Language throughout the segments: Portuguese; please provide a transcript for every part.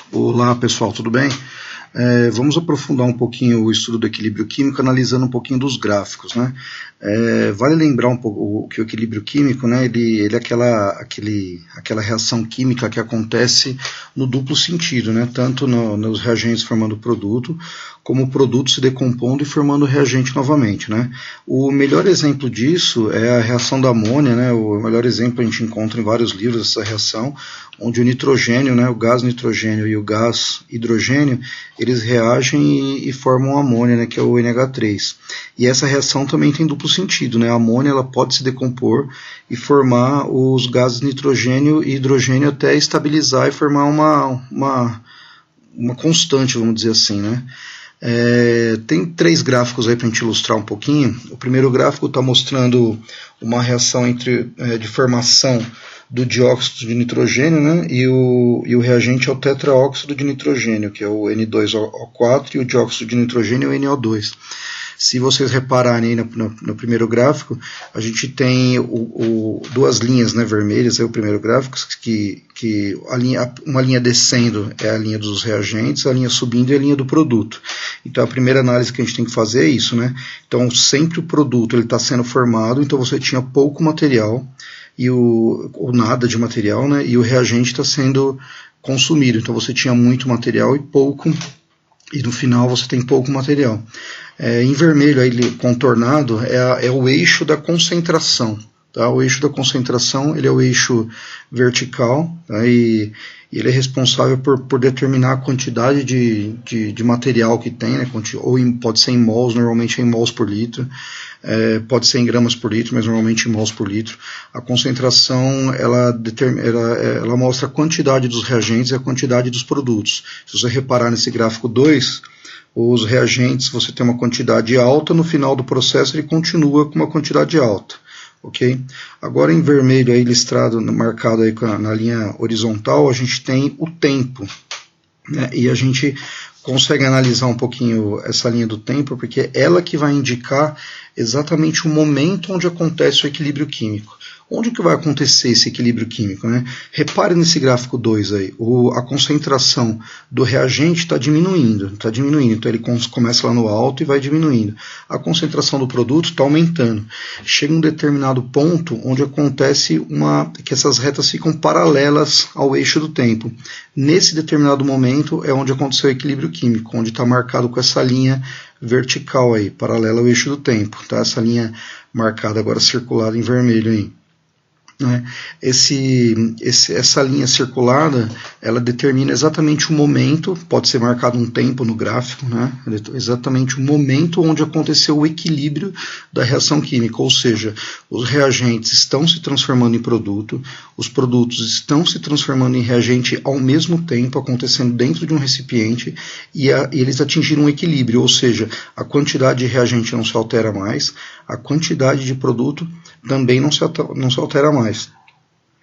Olá pessoal, tudo bem? Vamos aprofundar um pouquinho o estudo do equilíbrio químico, analisando um pouquinho dos gráficos, né? Vale lembrar um pouco que o equilíbrio químico, né, ele é aquela reação química que acontece no duplo sentido, né? Tanto nos reagentes formando produto, como o produto se decompondo e formando reagente novamente, né? O melhor exemplo disso é a reação da amônia, né? O melhor exemplo a gente encontra em vários livros essa reação, onde o nitrogênio, né, o gás nitrogênio e o gás hidrogênio, eles reagem e formam amônia, né, que é o NH3. E essa reação também tem duplo sentido, né? A amônia ela pode se decompor e formar os gases nitrogênio e hidrogênio até estabilizar e formar uma constante, vamos dizer assim, né? Tem três gráficos aí para a gente ilustrar um pouquinho. O primeiro gráfico está mostrando uma reação de formação do dióxido de nitrogênio, né, e o reagente é o tetraóxido de nitrogênio, que é o N2O4, e o dióxido de nitrogênio é o NO2. Se vocês repararem aí no primeiro gráfico, a gente tem duas linhas, né, vermelhas, é o primeiro gráfico, que uma linha descendo é a linha dos reagentes, a linha subindo é a linha do produto. Então a primeira análise que a gente tem que fazer é isso, né? Então sempre o produto está sendo formado, então você tinha pouco material, ou nada de material, né? E o reagente está sendo consumido, então você tinha muito material e pouco, e no final você tem pouco material. Em vermelho, aí, contornado, é o eixo da concentração. Tá? O eixo da concentração ele é o eixo vertical, tá? E ele é responsável por determinar a quantidade de material que tem, né? Ou pode ser em mols, normalmente é em mols por litro, pode ser em gramas por litro, mas normalmente em mols por litro. A concentração ela mostra a quantidade dos reagentes e a quantidade dos produtos. Se você reparar nesse gráfico 2, os reagentes, você tem uma quantidade alta, no final do processo ele continua com uma quantidade alta. Okay? Agora em vermelho, aí, listrado, marcado aí na linha horizontal, a gente tem o tempo, né? E a gente consegue analisar um pouquinho essa linha do tempo, porque é ela que vai indicar exatamente o momento onde acontece o equilíbrio químico. Onde que vai acontecer esse equilíbrio químico, né? Repare nesse gráfico 2 aí, a concentração do reagente está diminuindo, então ele começa lá no alto e vai diminuindo. A concentração do produto está aumentando. Chega um determinado ponto onde acontece que essas retas ficam paralelas ao eixo do tempo. Nesse determinado momento é onde aconteceu o equilíbrio químico, onde está marcado com essa linha vertical aí, paralela ao eixo do tempo, tá? Essa linha marcada agora circulada em vermelho aí. Essa linha circulada, ela determina exatamente o momento, pode ser marcado um tempo no gráfico, né? Exatamente o momento onde aconteceu o equilíbrio da reação química, ou seja, os reagentes estão se transformando em produto, os produtos estão se transformando em reagente ao mesmo tempo, acontecendo dentro de um recipiente, e eles atingiram um equilíbrio, ou seja, a quantidade de reagente não se altera mais, a quantidade de produto também não se altera mais.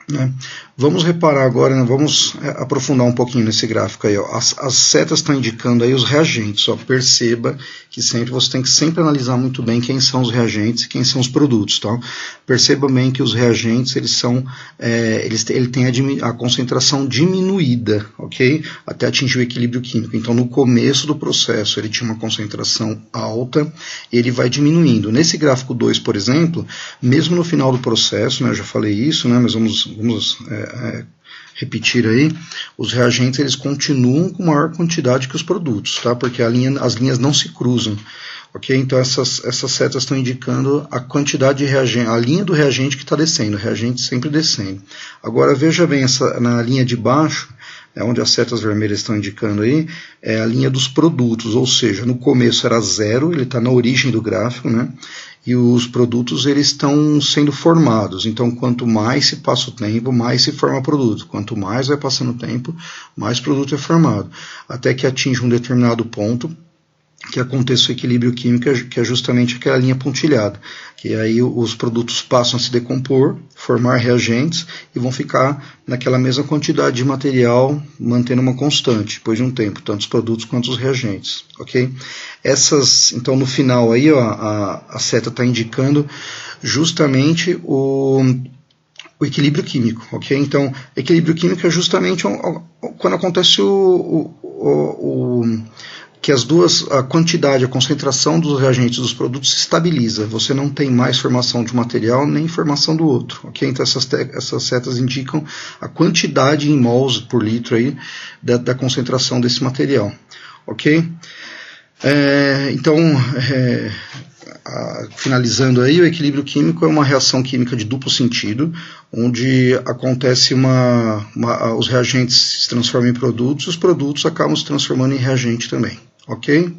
Né? Vamos reparar agora, né? Vamos aprofundar um pouquinho nesse gráfico aí, ó. As setas estão indicando aí os reagentes, ó. Perceba que você tem que sempre analisar muito bem quem são os reagentes e quem são os produtos, tá? Perceba bem que os reagentes ele tem a concentração diminuída, ok? Até atingir o equilíbrio químico. Então no começo do processo ele tinha uma concentração alta e ele vai diminuindo. Nesse gráfico 2, por exemplo, mesmo no final do processo, né, eu já falei isso, né, mas vamos repetir aí, os reagentes eles continuam com maior quantidade que os produtos, tá? Porque as linhas não se cruzam, ok? Então essas setas estão indicando a quantidade de reagente, a linha do reagente que está descendo, o reagente sempre descendo. Agora veja bem, na linha de baixo, onde as setas vermelhas estão indicando aí, é a linha dos produtos, ou seja, no começo era 0, ele está na origem do gráfico, né? E os produtos eles estão sendo formados, então quanto mais se passa o tempo, mais se forma produto, quanto mais vai passando o tempo, mais produto é formado, até que atinge um determinado ponto, que aconteça o equilíbrio químico, que é justamente aquela linha pontilhada, que aí os produtos passam a se decompor, formar reagentes e vão ficar naquela mesma quantidade de material, mantendo uma constante, depois de um tempo, tanto os produtos quanto os reagentes, ok? Então no final aí, ó, a seta está indicando justamente o equilíbrio químico, ok? Então, equilíbrio químico é justamente quando acontece que a quantidade, a concentração dos reagentes dos produtos se estabiliza. Você não tem mais formação de um material nem formação do outro, ok? Então essas setas indicam a quantidade em mols por litro aí da concentração desse material, ok? Finalizando aí, o equilíbrio químico é uma reação química de duplo sentido, onde acontece os reagentes se transformam em produtos, e os produtos acabam se transformando em reagente também, ok?